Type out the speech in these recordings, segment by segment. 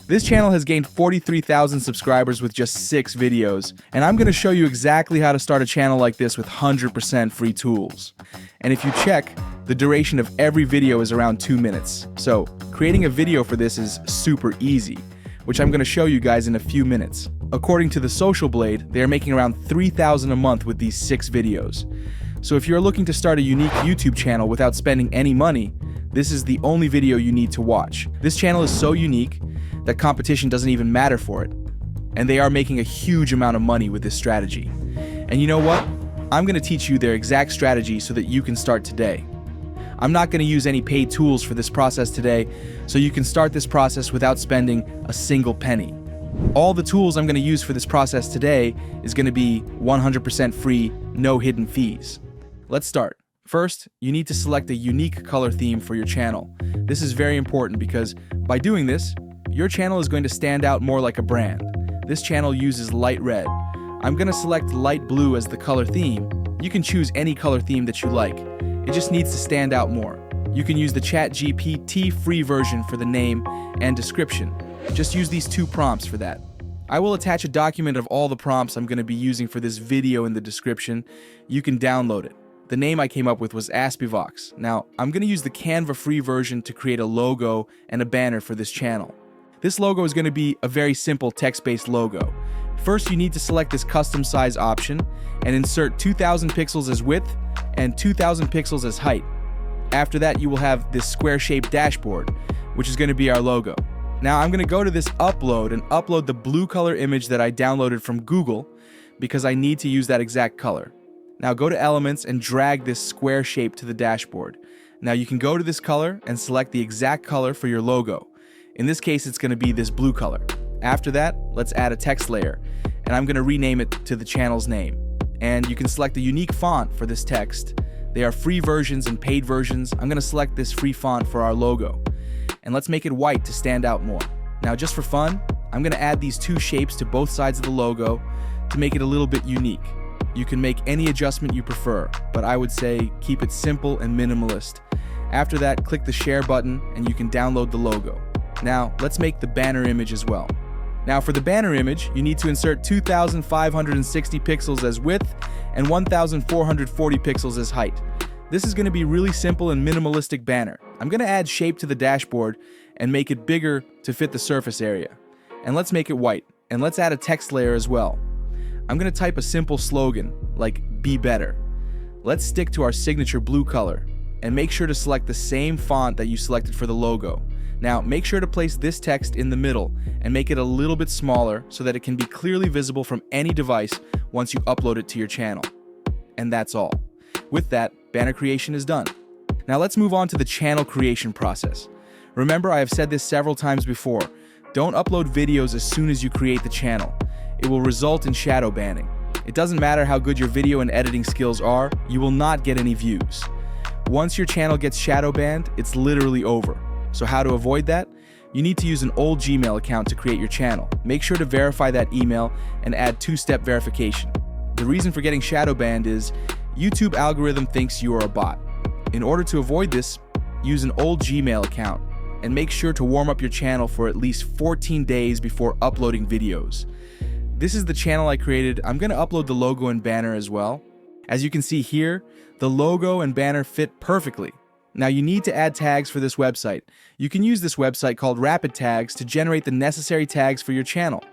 This channel has gained 43,000 subscribers with just 6 videos, and I'm going to show you exactly how to start a channel like this with 100% free tools. And if you check, the duration of every video is around 2 minutes. So creating a video for this is super easy, which I'm going to show you guys in a few minutes. According to the Social Blade, they are making around $3,000 a month with these 6 videos. So if you're looking to start a unique YouTube channel without spending any money, this is the only video you need to watch. This channel is so unique that competition doesn't even matter for it. And they are making a huge amount of money with this strategy. And you know what? I'm going to teach you their exact strategy so that you can start today. I'm not going to use any paid tools for this process today, so you can start this process without spending a single penny. All the tools I'm going to use for this process today is going to be 100% free, no hidden fees. Let's start. First, you need to select a unique color theme for your channel. This is very important because by doing this, your channel is going to stand out more like a brand. This channel uses light red. I'm going to select light blue as the color theme. You can choose any color theme that you like. It just needs to stand out more. You can use the ChatGPT free version for the name and description. Just use these 2 prompts for that. I will attach a document of all the prompts I'm going to be using for this video in the description. You can download it. The name I came up with was Aspivox. Now, I'm going to use the Canva free version to create a logo and a banner for this channel. This logo is going to be a very simple text-based logo. First, you need to select this custom size option and insert 2000 pixels as width and 2000 pixels as height. After that, you will have this square-shaped dashboard, which is going to be our logo. Now, I'm going to go to this upload and upload the blue color image that I downloaded from Google because I need to use that exact color. Now, go to Elements and drag this square shape to the dashboard. Now, you can go to this color and select the exact color for your logo. In this case, it's going to be this blue color. After that, let's add a text layer, and I'm going to rename it to the channel's name. And you can select a unique font for this text. There are free versions and paid versions. I'm going to select this free font for our logo. And let's make it white to stand out more. Now, just for fun, I'm going to add these 2 shapes to both sides of the logo to make it a little bit unique. You can make any adjustment you prefer, but I would say keep it simple and minimalist. After that, click the share button and you can download the logo. Now, let's make the banner image as well. Now, for the banner image, you need to insert 2560 pixels as width and 1440 pixels as height. This is going to be really simple and minimalistic banner. I'm going to add shape to the dashboard and make it bigger to fit the surface area. And let's make it white. And let's add a text layer as well. I'm going to type a simple slogan like "Be Better." Let's stick to our signature blue color and make sure to select the same font that you selected for the logo. Now, make sure to place this text in the middle and make it a little bit smaller so that it can be clearly visible from any device once you upload it to your channel. And that's all. With that, banner creation is done. Now let's move on to the channel creation process. Remember, I have said this several times before, don't upload videos as soon as you create the channel. It will result in shadow banning. It doesn't matter how good your video and editing skills are, you will not get any views. Once your channel gets shadow banned, it's literally over. So how to avoid that? You need to use an old Gmail account to create your channel. Make sure to verify that email and add 2-step verification. The reason for getting shadow banned is YouTube algorithm thinks you are a bot. In order to avoid this, use an old Gmail account and make sure to warm up your channel for at least 14 days before uploading videos. This is the channel I created. I'm going to upload the logo and banner as well. As you can see here, the logo and banner fit perfectly. Now you need to add tags for this website. You can use this website called Rapid Tags to generate the necessary tags for your channel.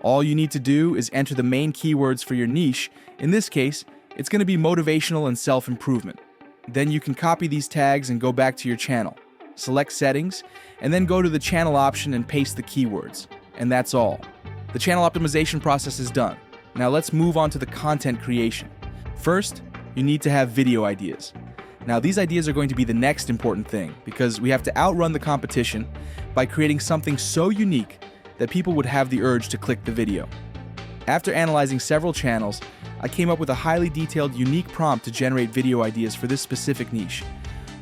All you need to do is enter the main keywords for your niche. In this case, it's going to be motivational and self-improvement. Then you can copy these tags and go back to your channel. Select settings, and then go to the channel option and paste the keywords. And that's all. The channel optimization process is done. Now let's move on to the content creation. First, you need to have video ideas. Now these ideas are going to be the next important thing because we have to outrun the competition by creating something so unique that people would have the urge to click the video. After analyzing several channels, I came up with a highly detailed, unique prompt to generate video ideas for this specific niche.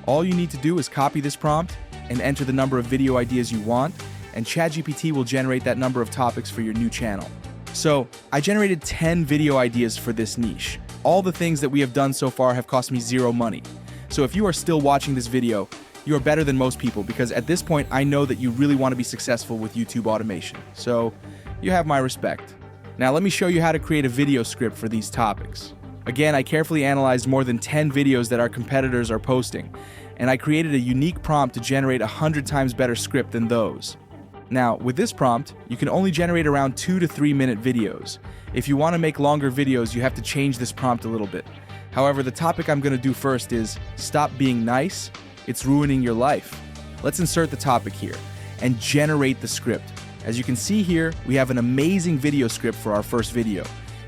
All you need to do is copy this prompt and enter the number of video ideas you want, and ChatGPT will generate that number of topics for your new channel. So, I generated 10 video ideas for this niche. All the things that we have done so far have cost me 0 money. So if you are still watching this video, you are better than most people because at this point, I know that you really want to be successful with YouTube automation. So you have my respect. Now let me show you how to create a video script for these topics. Again, I carefully analyzed more than 10 videos that our competitors are posting, and I created a unique prompt to generate 100 times better script than those. Now, with this prompt, you can only generate around 2 to 3 minute videos. If you want to make longer videos, you have to change this prompt a little bit. However, the topic I'm going to do first is stop being nice, it's ruining your life. Let's insert the topic here and generate the script. As you can see here, we have an amazing video script for our first video.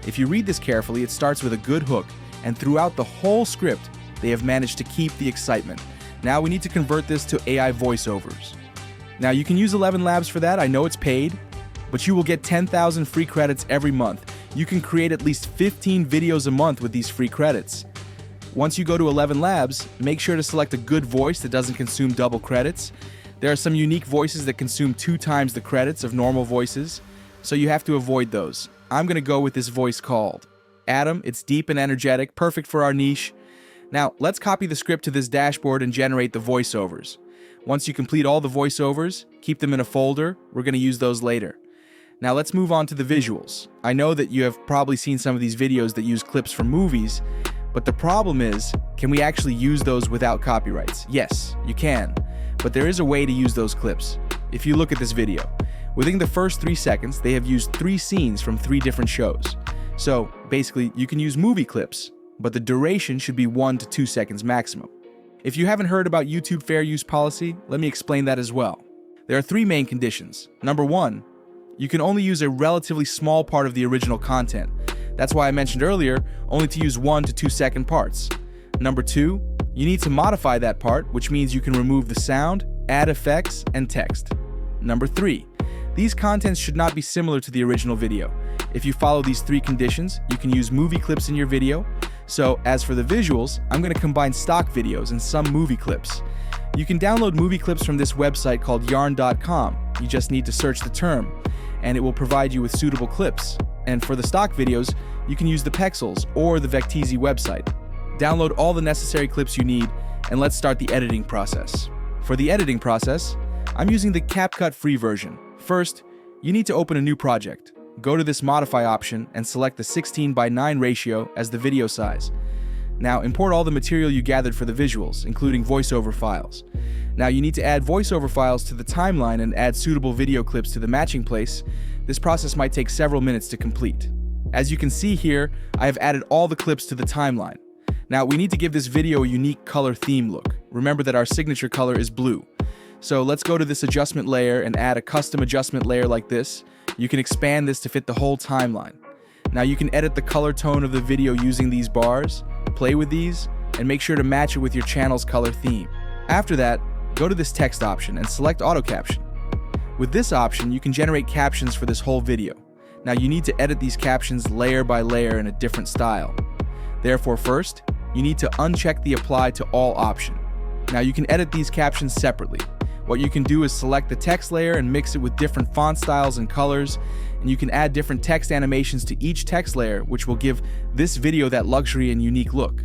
If you read this carefully, it starts with a good hook, and throughout the whole script, they have managed to keep the excitement. Now we need to convert this to AI voiceovers. Now you can use 11 Labs for that, I know it's paid, but you will get 10,000 free credits every month. You can create at least 15 videos a month with these free credits. Once you go to 11 Labs, make sure to select a good voice that doesn't consume double credits. There are some unique voices that consume 2 times the credits of normal voices, so you have to avoid those. I'm gonna go with this voice called Adam. It's deep and energetic, perfect for our niche. Now, let's copy the script to this dashboard and generate the voiceovers. Once you complete all the voiceovers, keep them in a folder. We're going to use those later. Now let's move on to the visuals. I know that you have probably seen some of these videos that use clips from movies, but the problem is, can we actually use those without copyrights? Yes, you can, but there is a way to use those clips. If you look at this video, within the first 3 seconds, they have used 3 scenes from 3 different shows. So basically, you can use movie clips, but the duration should be 1 to 2 seconds maximum. If you haven't heard about YouTube fair use policy, let me explain that as well. There are 3 main conditions. Number 1, you can only use a relatively small part of the original content. That's why I mentioned earlier, only to use 1 to 2 second parts. Number 2, you need to modify that part, which means you can remove the sound, add effects, and text. Number 3, these contents should not be similar to the original video. If you follow these 3 conditions, you can use movie clips in your video. So as for the visuals, I'm going to combine stock videos and some movie clips. You can download movie clips from this website called yarn.com. You just need to search the term, and it will provide you with suitable clips. And for the stock videos, you can use the Pexels or the Vecteezy website. Download all the necessary clips you need, and let's start the editing process. For the editing process, I'm using the CapCut free version. First, you need to open a new project. Go to this modify option and select the 16:9 ratio as the video size. Now import all the material you gathered for the visuals, including voiceover files. Now you need to add voiceover files to the timeline and add suitable video clips to the matching place. This process might take several minutes to complete. As you can see here, I have added all the clips to the timeline. Now we need to give this video a unique color theme look. Remember that our signature color is blue. So let's go to this adjustment layer and add a custom adjustment layer like this. You can expand this to fit the whole timeline. Now you can edit the color tone of the video using these bars, play with these, and make sure to match it with your channel's color theme. After that, go to this text option and select auto caption. With this option, you can generate captions for this whole video. Now you need to edit these captions layer by layer in a different style. Therefore first, you need to uncheck the apply to all option. Now you can edit these captions separately. What you can do is select the text layer and mix it with different font styles and colors, and you can add different text animations to each text layer, which will give this video that luxury and unique look.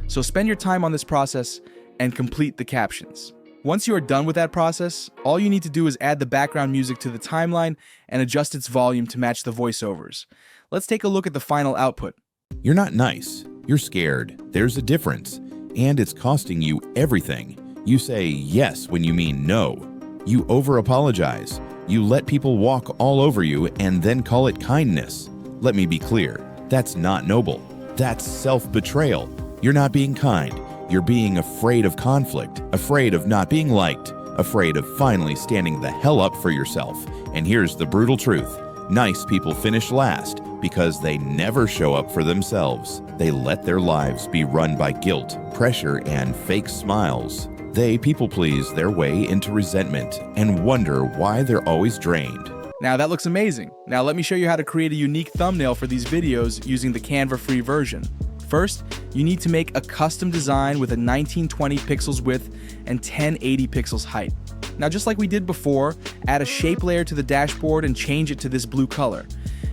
So spend your time on this process and complete the captions. Once you are done with that process, all you need to do is add the background music to the timeline and adjust its volume to match the voiceovers. Let's take a look at the final output. You're not nice. You're scared. There's a difference. And it's costing you everything. You say yes when you mean no. You over-apologize. You let people walk all over you and then call it kindness. Let me be clear. That's not noble. That's self-betrayal. You're not being kind. You're being afraid of conflict, afraid of not being liked, afraid of finally standing the hell up for yourself. And here's the brutal truth. Nice people finish last because they never show up for themselves. They let their lives be run by guilt, pressure, and fake smiles. They people-please their way into resentment and wonder why they're always drained. Now that looks amazing. Now let me show you how to create a unique thumbnail for these videos using the Canva free version. First, you need to make a custom design with a 1920 pixels width and 1080 pixels height. Now just like we did before, add a shape layer to the dashboard and change it to this blue color.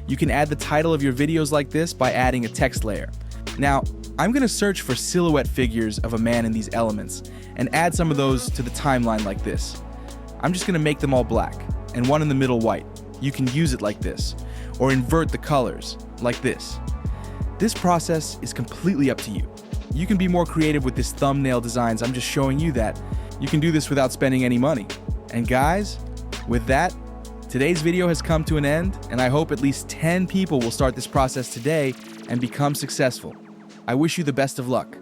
You can add the title of your videos like this by adding a text layer. Now, I'm going to search for silhouette figures of a man in these elements and add some of those to the timeline like this. I'm just going to make them all black and one in the middle white. You can use it like this, or invert the colors like this. This process is completely up to you. You can be more creative with this thumbnail designs. I'm just showing you that you can do this without spending any money. And guys, with that, today's video has come to an end, and I hope at least 10 people will start this process today and become successful. I wish you the best of luck.